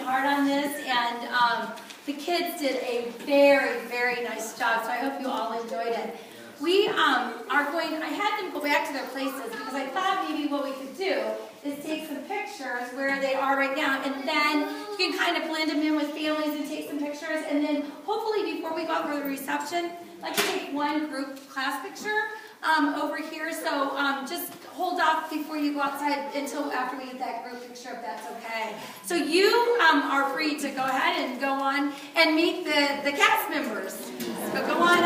hard on this, and the kids did a very, very nice job, so I hope you all enjoyed it. We are going, I had them go back to their places because I thought maybe what we could do is take some pictures where they are right now, and then you can kind of blend them in with families and take some pictures, and then hopefully before we go out for the reception, I'd like to take one group class picture over here, so just hold off before you go outside until after we get that group picture, if that's okay. So you are free to go ahead and go on and meet the cast members. So go on.